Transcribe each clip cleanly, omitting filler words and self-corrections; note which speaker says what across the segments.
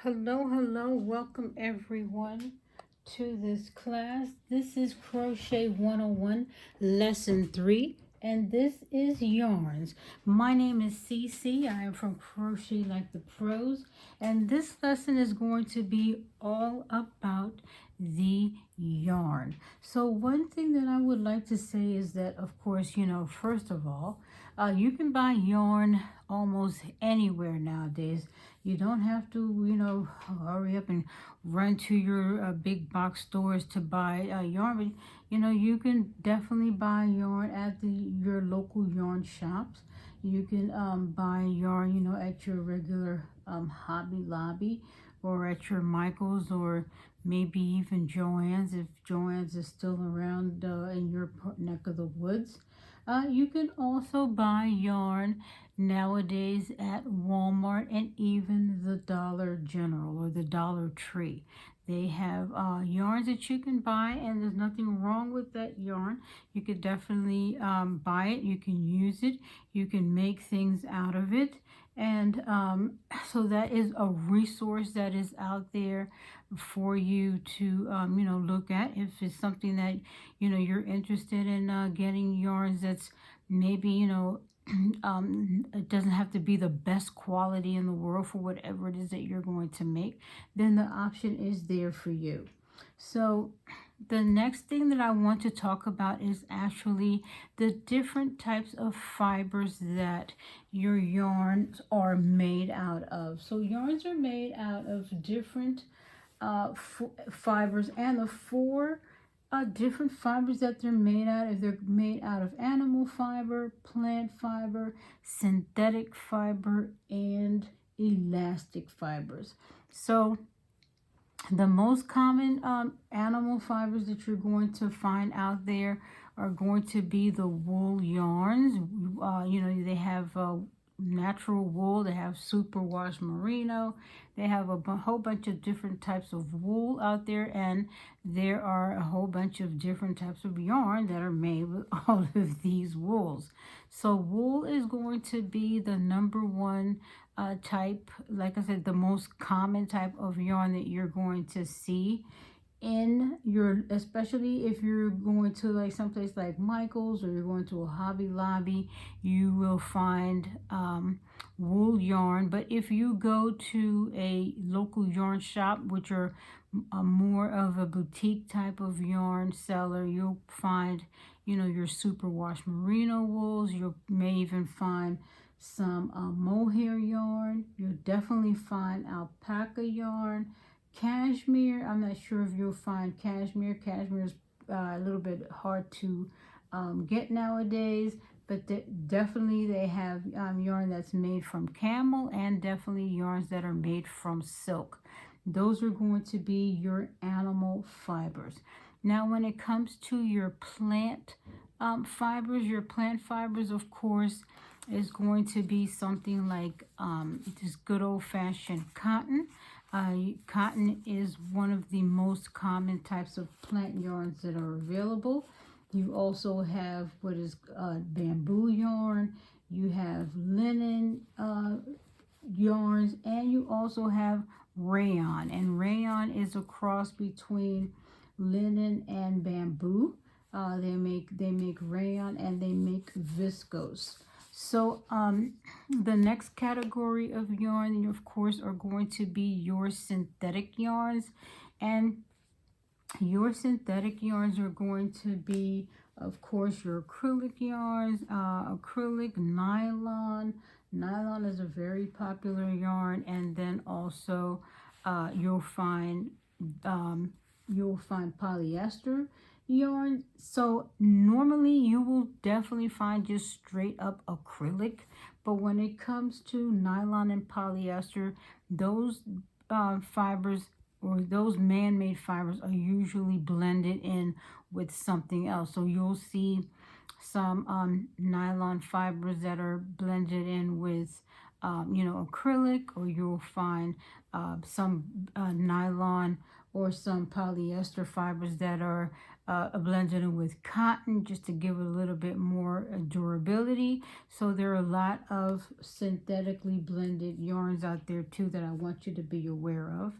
Speaker 1: Hello, welcome everyone to this class. This is Crochet 101, Lesson 3, and this is yarns. My name is Cece. I am from Crochet Like the Pros, and this lesson is going to be all about the yarn. So one thing that I would like to say is that, of course, first of all, you can buy yarn almost anywhere nowadays. You don't have to, hurry up and run to your big box stores to buy yarn. But, you can definitely buy yarn at your local yarn shops. You can buy yarn, at your regular Hobby Lobby or at your Michael's or maybe even Joann's if Joann's is still around in your neck of the woods. You can also buy yarn nowadays at Walmart and even the Dollar General or the Dollar Tree. They have yarns that you can buy, and there's nothing wrong with that yarn. You could definitely buy it. You can use it. You can make things out of it. And so that is a resource that is out there for you to, look at if it's something that, you're interested in getting yarns that's maybe, it doesn't have to be the best quality in the world for whatever it is that you're going to make, then the option is there for you. So the next thing that I want to talk about is actually the different types of fibers that your yarns are made out of. So yarns are made out of different fibers, and the four different fibers that they're made out of. They're made out of animal fiber, plant fiber, synthetic fiber, and elastic fibers. So the most common animal fibers that you're going to find out there are going to be the wool yarns. They have natural wool, they have superwash merino, they have a whole bunch of different types of wool out there, and there are a whole bunch of different types of yarn that are made with all of these wools. So wool is going to be the number one type, like I said, the most common type of yarn that you're going to see in your, especially if you're going to like someplace like Michael's or you're going to a Hobby Lobby, you will find wool yarn. But if you go to a local yarn shop, which are more of a boutique type of yarn seller, you'll find, your superwash merino wools. You may even find some mohair yarn. You'll definitely find alpaca yarn. Cashmere, I'm not sure if you'll find cashmere. Cashmere is a little bit hard to get nowadays, but definitely they have yarn that's made from camel, and definitely yarns that are made from silk. Those are going to be your animal fibers. Now, when it comes to your plant fibers, of course, is going to be something like just good old-fashioned cotton. Cotton is one of the most common types of plant yarns that are available. You also have what is bamboo yarn. You have linen yarns, and you also have rayon. And rayon is a cross between linen and bamboo. They make rayon, and they make viscose. So the next category of yarn, of course, are going to be your synthetic yarns. And your synthetic yarns are going to be, of course, your acrylic yarns, acrylic, nylon. Nylon is a very popular yarn. And then also you'll find polyester yarn. So normally you will definitely find just straight up acrylic, but when it comes to nylon and polyester, those fibers, or those man-made fibers, are usually blended in with something else. So you'll see some nylon fibers that are blended in with acrylic, or you'll find some nylon or some polyester fibers that are blended in with cotton just to give it a little bit more durability. So there are a lot of synthetically blended yarns out there too that I want you to be aware of.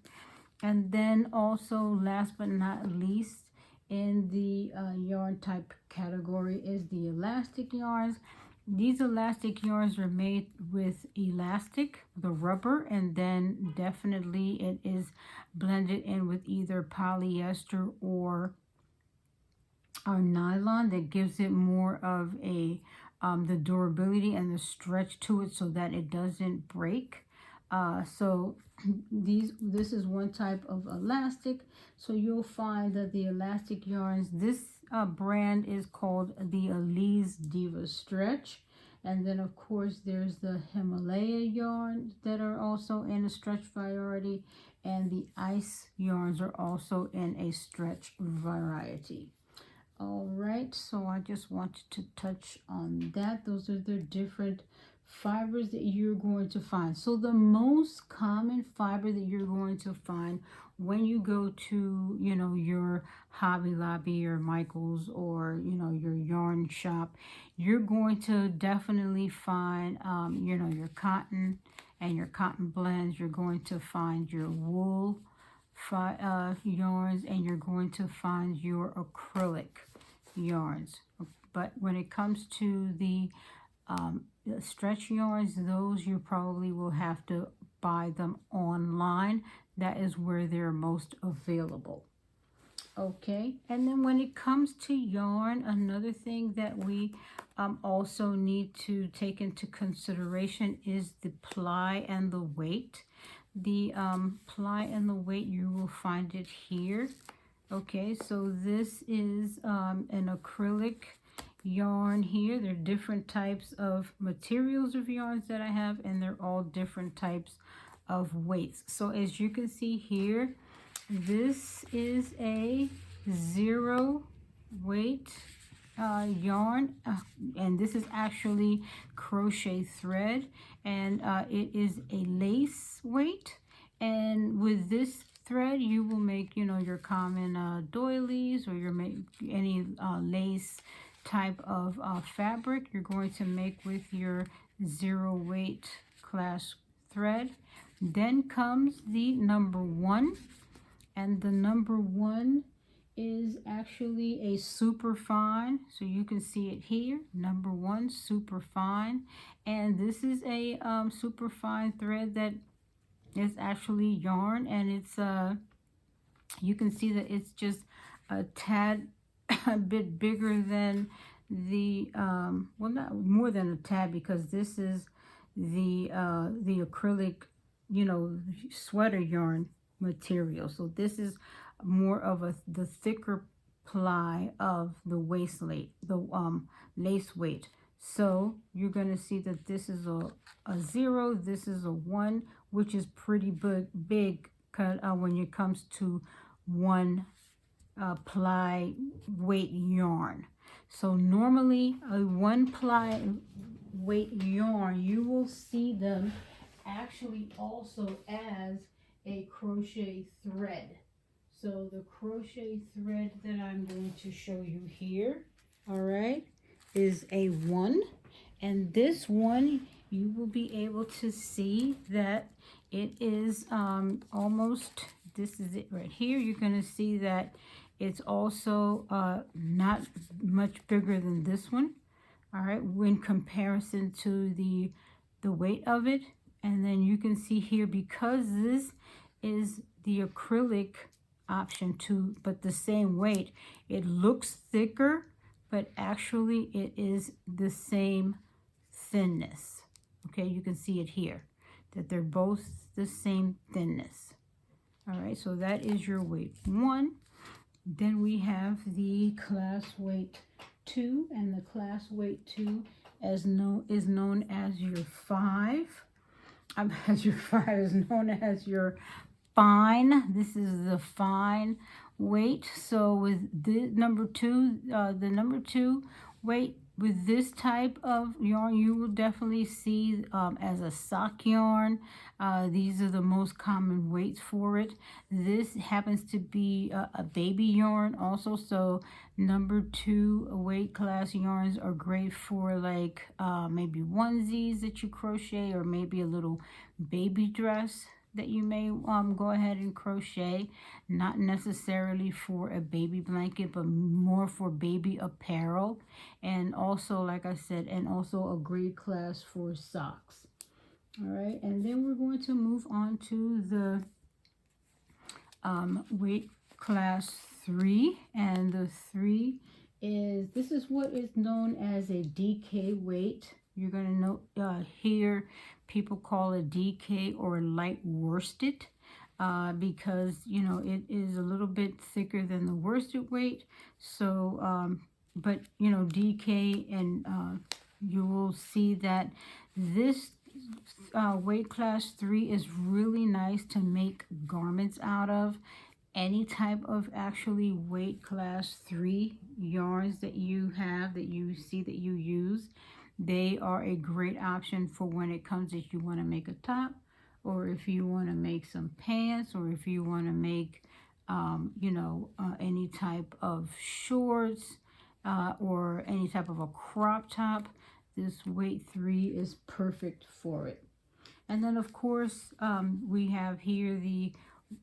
Speaker 1: And then also, last but not least, in the yarn type category is the elastic yarns. These elastic yarns are made with elastic, the rubber, and then definitely it is blended in with either polyester or nylon that gives it more of a the durability and the stretch to it so that it doesn't break. So this is one type of elastic. So you'll find that the elastic yarns, this brand is called the Elise Diva Stretch. And then of course there's the Himalaya yarns that are also in a stretch variety, and the ice yarns are also in a stretch variety. All right, so I just wanted to touch on that. Those are the different fibers that you're going to find. So the most common fiber that you're going to find when you go to, you know, your Hobby Lobby or Michael's or, you know, your yarn shop, you're going to definitely find, you know, your cotton and your cotton blends. You're going to find your wool yarns, and you're going to find your acrylic yarns. But when it comes to the stretch yarns, those you probably will have to buy them online. That is where they're most available. Okay, and then when it comes to yarn, another thing that we also need to take into consideration is the ply and the weight. The ply and the weight, you will find it here. Okay, so this is an acrylic yarn here. There are different types of materials of yarns that I have, and they're all different types of weights. So as you can see here, this is a 0 weight yarn, and this is actually crochet thread, and it is a lace weight. And with this thread, you will make, you know, your common doilies, or your any lace type of fabric you're going to make with your 0 weight class thread. Then comes the number 1, and the number 1 is actually a super fine. So you can see it here, number 1 super fine, and this is a super fine thread that is actually yarn, and it's you can see that it's just a tad a bit bigger than the well, not more than a tad, because this is the acrylic, you know, sweater yarn material. So this is more of the thicker ply of the waistline, the lace weight. So you're going to see that this is a 0, this is a 1, which is pretty big when it comes to 1 ply weight yarn. So normally a 1 ply weight yarn, you will see them actually also as a crochet thread. So the crochet thread that I'm going to show you here, all right, is a 1, and this one you will be able to see that it is almost, this is it right here. You're going to see that it's also not much bigger than this one, all right, in comparison to the weight of it. And then you can see here, because this is the acrylic option too, but the same weight, it looks thicker, but actually it is the same thinness. Okay, you can see it here, that they're both the same thinness. All right, so that is your weight 1. Then we have the class weight 2, and the class weight 2 is known as your 5. As your 5 is known as your fine. This is the fine weight. So with the number 2, weight with this type of yarn, you will definitely see as a sock yarn. These are the most common weights for it. This happens to be a baby yarn also, so number 2 weight class yarns are great for like maybe onesies that you crochet, or maybe a little baby dress that you may go ahead and crochet. Not necessarily for a baby blanket, but more for baby apparel. And also, like I said, and also a grade class for socks. All right, and then we're going to move on to the weight class 3, and the 3 is, this is what is known as a DK weight. You're going to know here people call it DK or light worsted, because you know it is a little bit thicker than the worsted weight. So but you know, DK, and you will see that this weight class 3 is really nice to make garments out of. Any type of actually weight class 3 yarns that you have, that you see that you use, they are a great option for when it comes if you want to make a top, or if you want to make some pants, or if you want to make you know, any type of shorts, or any type of a crop top. This weight 3 is perfect for it. And then of course we have here the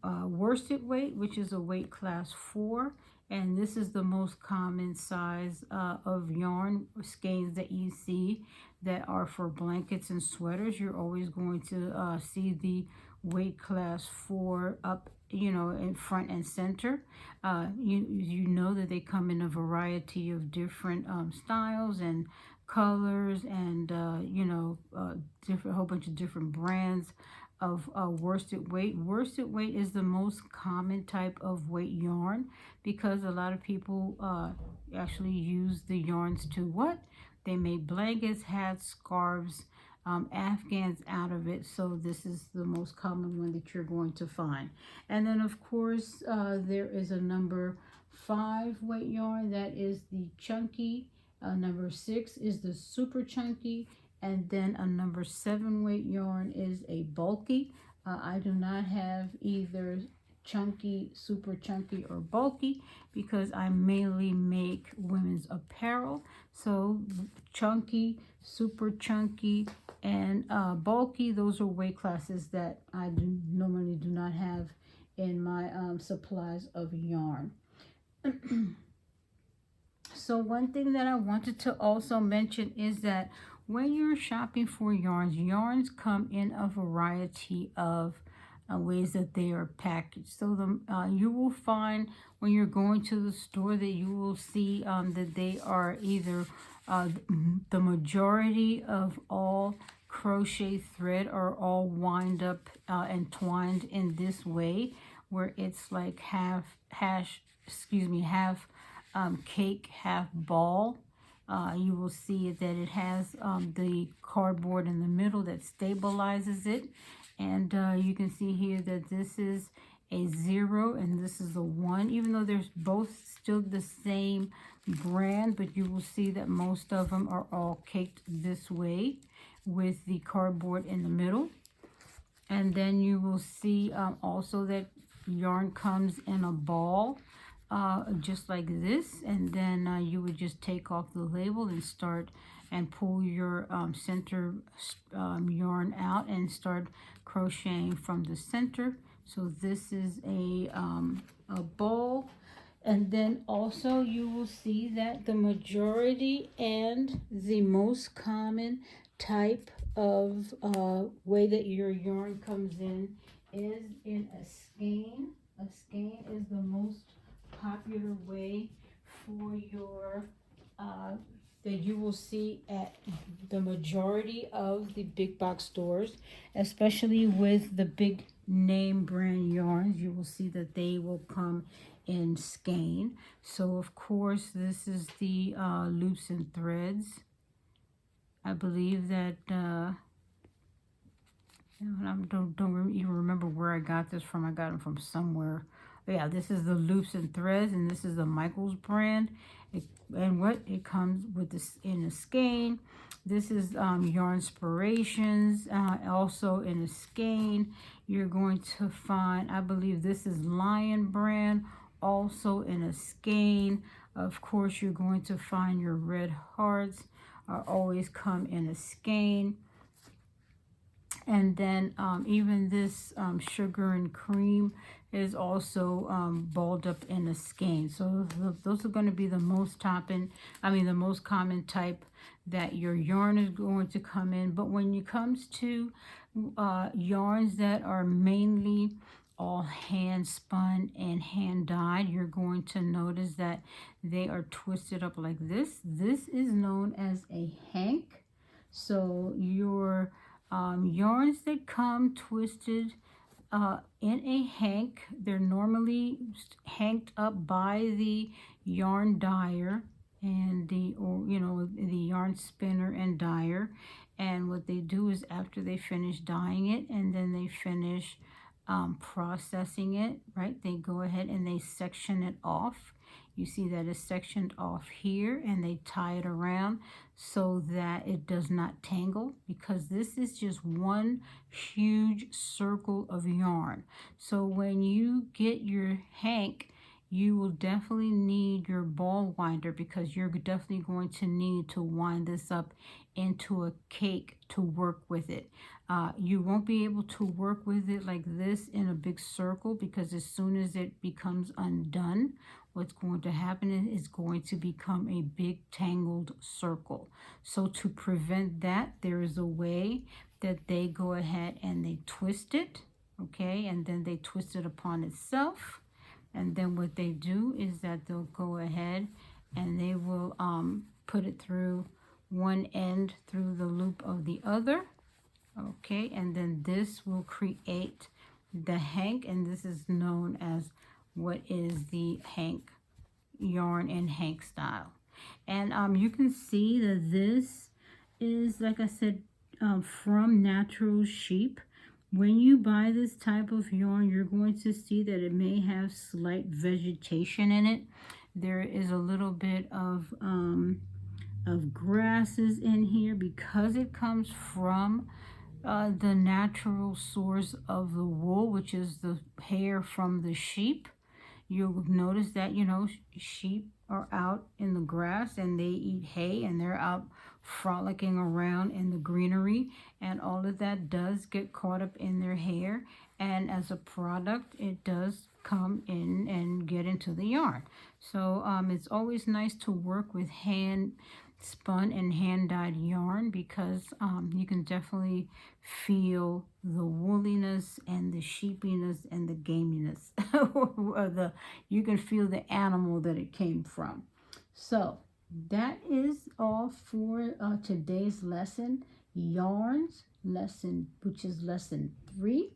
Speaker 1: worsted weight, which is a weight class 4, and this is the most common size of yarn skeins that you see that are for blankets and sweaters. You're always going to see the weight class 4 up, you know, in front and center. You know that they come in a variety of different styles and colors, and you know, different, whole bunch of different brands of worsted weight. Worsted weight is the most common type of weight yarn, because a lot of people actually use the yarns to what? They make blankets, hats, scarves, afghans out of it. So this is the most common one that you're going to find. And then of course there is a number 5 weight yarn, that is the chunky. Number 6 is the super chunky, and then a number 7 weight yarn is a bulky. I do not have either chunky, super chunky, or bulky, because I mainly make women's apparel. So chunky, super chunky, and bulky, those are weight classes that I normally do not have in my supplies of yarn. So one thing that I wanted to also mention is that when you're shopping for yarns, yarns come in a variety of ways that they are packaged. So you will find when you're going to the store that you will see that they are either the majority of all crochet thread are all wind up and twined in this way, where it's like half cake, half ball. You will see that it has the cardboard in the middle that stabilizes it. And you can see here that this is a 0 and this is a 1, even though they're both still the same brand, but you will see that most of them are all caked this way with the cardboard in the middle. And then you will see also that yarn comes in a ball, just like this, and then you would just take off the label and start and pull your center yarn out and start crocheting from the center. So this is a ball. And then also you will see that the majority and the most common type of way that your yarn comes in is in a skein. A skein is the most popular way for your that you will see at the majority of the big box stores, especially with the big name brand yarns. You will see that they will come in skein. So of course this is the loops and threads. I believe that I don't even remember where I got this from. I got them from somewhere yeah, this is the Loops and Threads, and this is the Michaels brand. It comes with this in a skein. This is Yarn Inspirations, also in a skein. You're going to find, I believe this is Lion brand, also in a skein. Of course, you're going to find your Red Hearts always come in a skein. And then even this Sugar and Cream is also balled up in a skein. So those are going to be the most the most common type that your yarn is going to come in. But when it comes to yarns that are mainly all hand spun and hand dyed, you're going to notice that they are twisted up like this. This is known as a hank. So your yarns that come twisted in a hank, they're normally hanked up by the yarn dyer and the yarn spinner and dyer. And what they do is after they finish dyeing it and then they finish processing it, right, they go ahead and they section it off. You see that it's sectioned off here, and they tie it around so that it does not tangle, because this is just one huge circle of yarn. So when you get your hank, you will definitely need your ball winder, because you're definitely going to need to wind this up into a cake to work with it. You won't be able to work with it like this in a big circle, because as soon as it becomes undone, what's going to happen is it's going to become a big tangled circle. So to prevent that, there is a way that they go ahead and they twist it, okay, and then they twist it upon itself. And then what they do is that they'll go ahead and they will put it through one end through the loop of the other, okay, and then this will create the hank, and this is known as what is the hank yarn in hank style. And you can see that this is, like I said, from Natural Sheep. When you buy this type of yarn, you're going to see that it may have slight vegetation in it. There is a little bit of grasses in here, because it comes from the natural source of the wool, which is the hair from the sheep. You'll notice that, sheep are out in the grass and they eat hay, and they're out frolicking around in the greenery, and all of that does get caught up in their hair, and as a product it does come in and get into the yarn. So it's always nice to work with hand spun and hand dyed yarn, because you can definitely feel the woolliness and the sheepiness and the gaminess. You can feel the animal that it came from. So that is all for today's lesson, yarns lesson, which is lesson 3.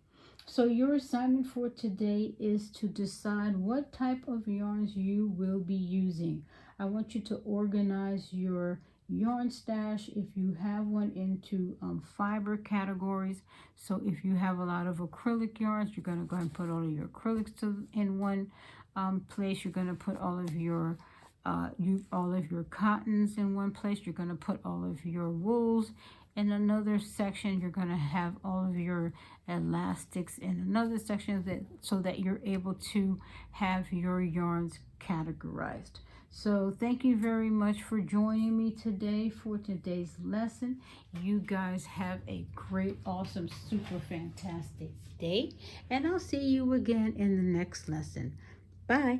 Speaker 1: So your assignment for today is to decide what type of yarns you will be using. I want you to organize your yarn stash, if you have one, into fiber categories. So if you have a lot of acrylic yarns, you're going to go ahead and put all of your acrylics in one place. You're going to put all of your cottons in one place. You're going to put all of your wools in another section. You're going to have all of your elastics in another section, so that you're able to have your yarns categorized. So thank you very much for joining me today for today's lesson. You guys have a great, awesome, super fantastic day, and I'll see you again in the next lesson. Bye.